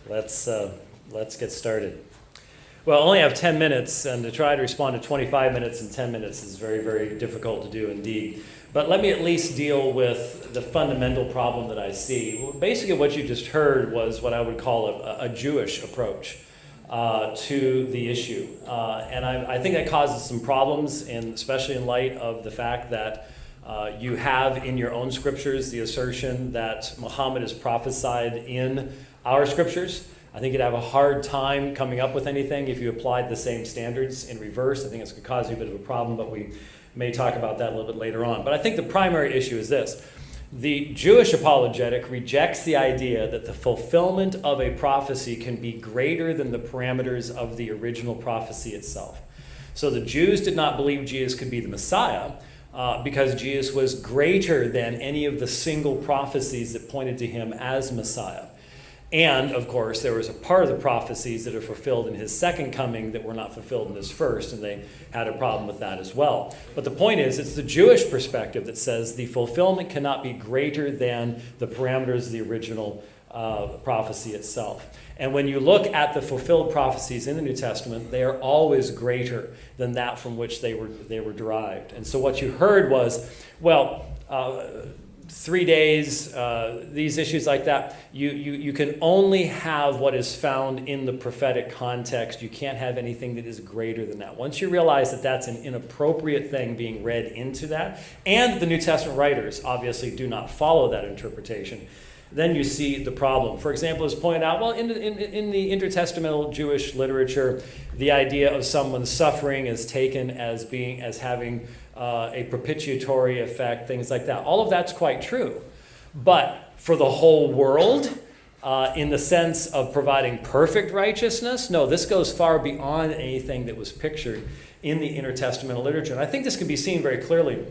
Let's get started. Well, I only have 10 minutes, and to try to respond to 25 minutes in 10 minutes is very, very difficult to do indeed. But let me at least deal with the fundamental problem that I see. Well, basically, what you just heard was what I would call a Jewish approach to the issue. And I think that causes some problems, especially in light of the fact that you have in your own scriptures the assertion that Muhammad is prophesied in our scriptures. I think you'd have a hard time coming up with anything if you applied the same standards in reverse. I think it's going to cause you a bit of a problem, but we may talk about that a little bit later on. But I think the primary issue is this. The Jewish apologetic rejects the idea that the fulfillment of a prophecy can be greater than the parameters of the original prophecy itself. So the Jews did not believe Jesus could be the Messiah because Jesus was greater than any of the single prophecies that pointed to him as Messiah. And, of course, there was a part of the prophecies that are fulfilled in his second coming that were not fulfilled in his first, and they had a problem with that as well. But the point is, it's the Jewish perspective that says the fulfillment cannot be greater than the parameters of the original prophecy itself. And when you look at the fulfilled prophecies in the New Testament, they are always greater than that from which they were derived. And so what you heard was, 3 days, these issues like that, you can only have what is found in the prophetic context. You can't have anything that is greater than that. Once you realize that that's an inappropriate thing being read into that, and the New Testament writers obviously do not follow that interpretation, then you see the problem. For example, as pointed out, in the intertestamental Jewish literature, the idea of someone suffering is taken as having a propitiatory effect, things like that. All of that's quite true. But for the whole world, in the sense of providing perfect righteousness, no, this goes far beyond anything that was pictured in the intertestamental literature. And I think this can be seen very clearly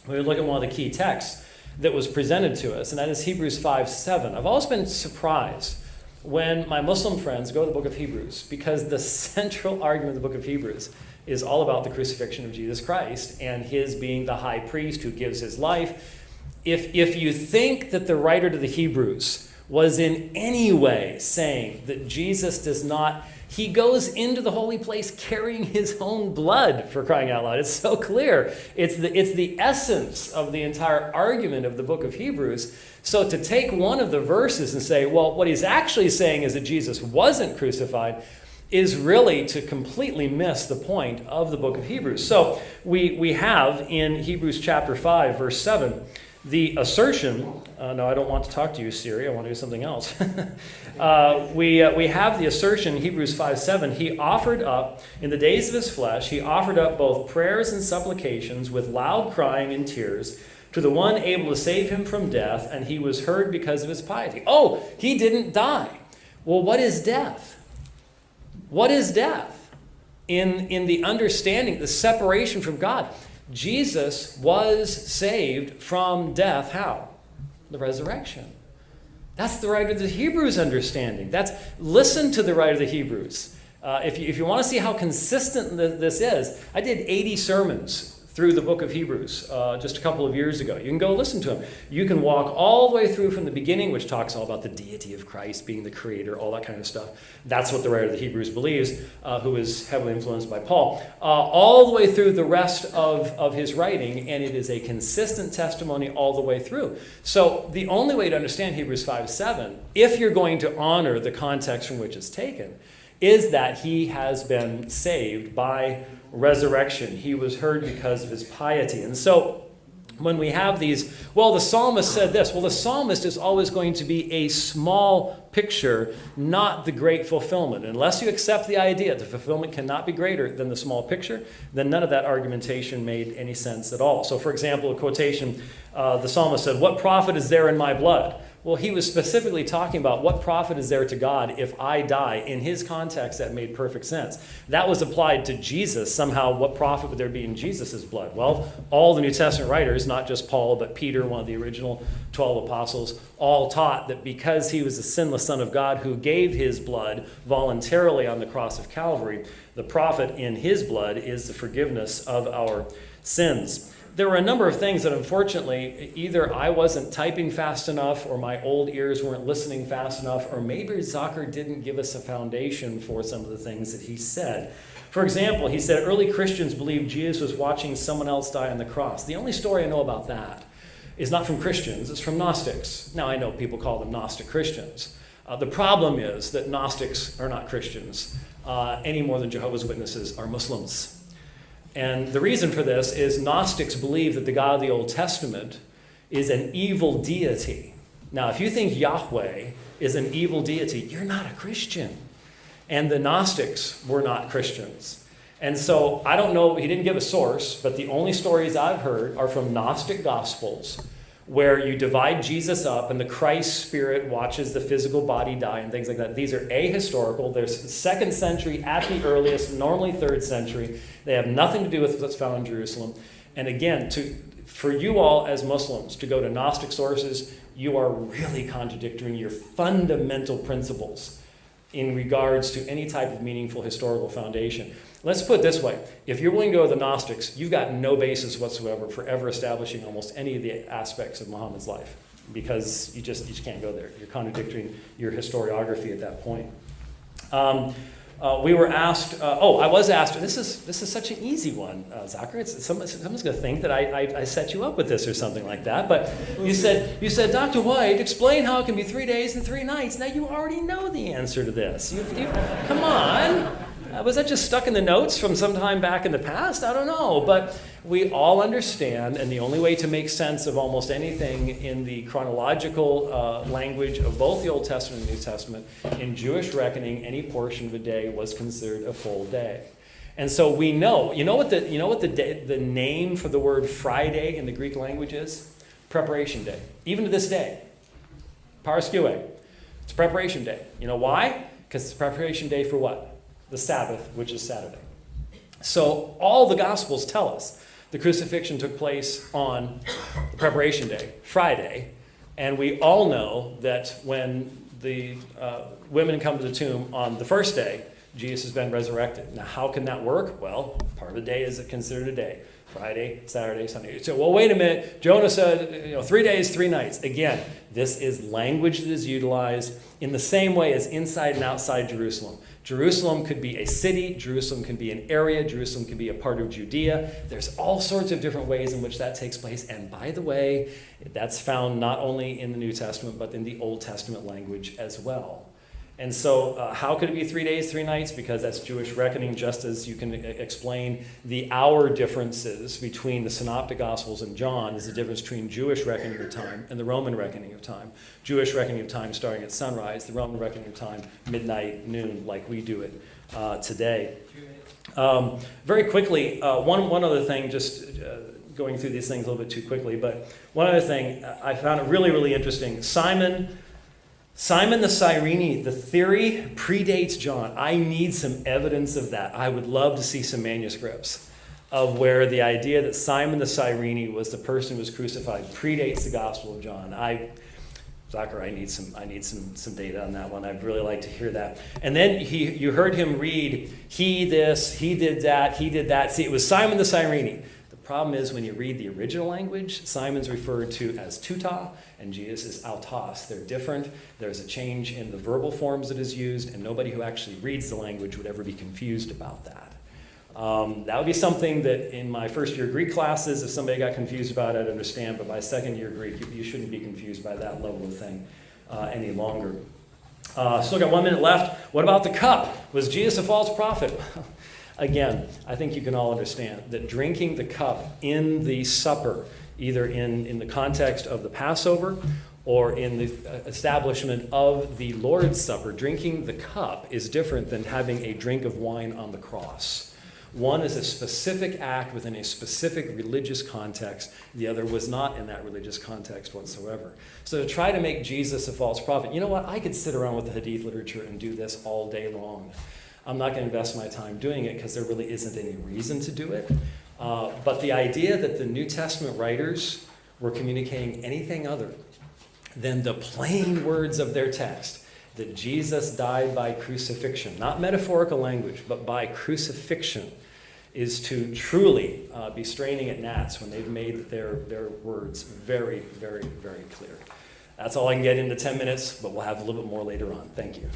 when we look at one of the key texts that was presented to us, and that is Hebrews 5:7. I've always been surprised when my Muslim friends go to the book of Hebrews, because the central argument of the book of Hebrews is all about the crucifixion of Jesus Christ and his being the high priest who gives his life. If you think that the writer to the Hebrews was in any way saying that Jesus does not, he goes into the holy place carrying his own blood, for crying out loud. It's so clear. It's the essence of the entire argument of the book of Hebrews. So to take one of the verses and say, well, what he's actually saying is that Jesus wasn't crucified, is really to completely miss the point of the book of Hebrews. So we have in Hebrews chapter 5, verse 7, the assertion, no, I don't want to talk to you, Siri, I want to do something else. We have the assertion in Hebrews 5:7, he offered up, in the days of his flesh, he offered up both prayers and supplications with loud crying and tears to the one able to save him from death, and he was heard because of his piety. Oh, he didn't die. Well, what is death? What is death? In the understanding, the separation from God, Jesus was saved from death. How? The resurrection. That's the writer of the Hebrews understanding. Listen to the writer of the Hebrews. If you want to see how consistent this is, I did 80 sermons through the book of Hebrews just a couple of years ago. You can go listen to them. You can walk all the way through from the beginning, which talks all about the deity of Christ being the creator, all that kind of stuff. That's what the writer of the Hebrews believes, who is heavily influenced by Paul. All the way through the rest of his writing, and it is a consistent testimony all the way through. So the only way to understand Hebrews 5:7, if you're going to honor the context from which it's taken, is that he has been saved by resurrection. He was heard because of his piety. And so when we have these, the psalmist said this. Well, the psalmist is always going to be a small picture, not the great fulfillment. Unless you accept the idea that the fulfillment cannot be greater than the small picture, then none of that argumentation made any sense at all. So, for example, a quotation, the psalmist said, "What profit is there in my blood?" Well, he was specifically talking about what profit is there to God if I die. In his context, that made perfect sense. That was applied to Jesus. Somehow, what profit would there be in Jesus' blood? Well, all the New Testament writers, not just Paul, but Peter, one of the original 12 apostles, all taught that because he was the sinless Son of God who gave his blood voluntarily on the cross of Calvary, the profit in his blood is the forgiveness of our sins. there were a number of things that unfortunately either I wasn't typing fast enough or my old ears weren't listening fast enough, or maybe Zucker didn't give us a foundation for some of the things that he said. For example, he said early Christians believed Jesus was watching someone else die on the cross. The only story I know about that is not from Christians, it's from Gnostics. Now I know people call them Gnostic Christians. The problem is that Gnostics are not Christians any more than Jehovah's Witnesses are Muslims. And the reason for this is Gnostics believe that the God of the Old Testament is an evil deity. Now, if you think Yahweh is an evil deity, you're not a Christian. And the Gnostics were not Christians. And so I don't know, he didn't give a source, but the only stories I've heard are from Gnostic Gospels, where you divide Jesus up and the Christ spirit watches the physical body die and things like that. These are ahistorical. They're 2nd century at the earliest, normally 3rd century. They have nothing to do with what's found in Jerusalem. And again, for you all as Muslims to go to Gnostic sources, you are really contradicting your fundamental principles in regards to any type of meaningful historical foundation. Let's put it this way. If you're willing to go to the Gnostics, you've got no basis whatsoever for ever establishing almost any of the aspects of Muhammad's life, because you just can't go there. You're contradicting your historiography at that point. We were asked, I was asked, this is such an easy one, Zucker. Someone's going to think that I set you up with this or something like that. But you said, Dr. White, explain how it can be 3 days and 3 nights. Now you already know the answer to this. Come on. Was that just stuck in the notes from some time back in the past? I don't know. But we all understand, and the only way to make sense of almost anything in the chronological language of both the Old Testament and the New Testament, in Jewish reckoning, any portion of a day was considered a full day. And so we know, you know what the name for the word Friday in the Greek language is? Preparation day. Even to this day. Paraskue. It's preparation day. You know why? Because it's preparation day for what? The Sabbath, which is Saturday. So all the Gospels tell us the crucifixion took place on the preparation day, Friday, and we all know that when the women come to the tomb on the first day, Jesus has been resurrected. Now, how can that work? Well, part of the day is considered a day. Friday, Saturday, Sunday. So, well, wait a minute. Jonah said, 3 days, 3 nights. Again, this is language that is utilized in the same way as inside and outside Jerusalem. Jerusalem could be a city. Jerusalem can be an area. Jerusalem can be a part of Judea. There's all sorts of different ways in which that takes place. And by the way, that's found not only in the New Testament, but in the Old Testament language as well. And so how could it be 3 days, 3 nights? Because that's Jewish reckoning, just as you can explain the hour differences between the Synoptic Gospels and John is the difference between Jewish reckoning of time and the Roman reckoning of time. Jewish reckoning of time starting at sunrise, the Roman reckoning of time midnight, noon, like we do it today. Very quickly, one other thing, just going through these things a little bit too quickly, but one other thing I found it really, really interesting. Simon the Cyrene, the theory predates John. I need some evidence of that. I would love to see some manuscripts of where the idea that Simon the Cyrene was the person who was crucified predates the Gospel of John. Zucker, I need some data on that one. I'd really like to hear that. And then you heard him read, he this, he did that, he did that. See, it was Simon the Cyrene. The problem is when you read the original language, Simon's referred to as tuta, and Jesus is autos. They're different. There's a change in the verbal forms that is used, and nobody who actually reads the language would ever be confused about that. That would be something that in my first year Greek classes, if somebody got confused about it, I'd understand, but by second year Greek, you shouldn't be confused by that level of thing any longer. Still got 1 minute left. What about the cup? Was Jesus a false prophet? Again, I think you can all understand that drinking the cup in the supper, either in the context of the Passover or in the establishment of the Lord's Supper, drinking the cup is different than having a drink of wine on the cross. One is a specific act within a specific religious context. The other was not in that religious context whatsoever. So to try to make Jesus a false prophet, you know what? I could sit around with the Hadith literature and do this all day long. I'm not going to invest my time doing it because there really isn't any reason to do it. But the idea that the New Testament writers were communicating anything other than the plain words of their text, that Jesus died by crucifixion, not metaphorical language, but by crucifixion, is to truly be straining at gnats when they've made their words very, very, very clear. That's all I can get into 10 minutes, but we'll have a little bit more later on. Thank you.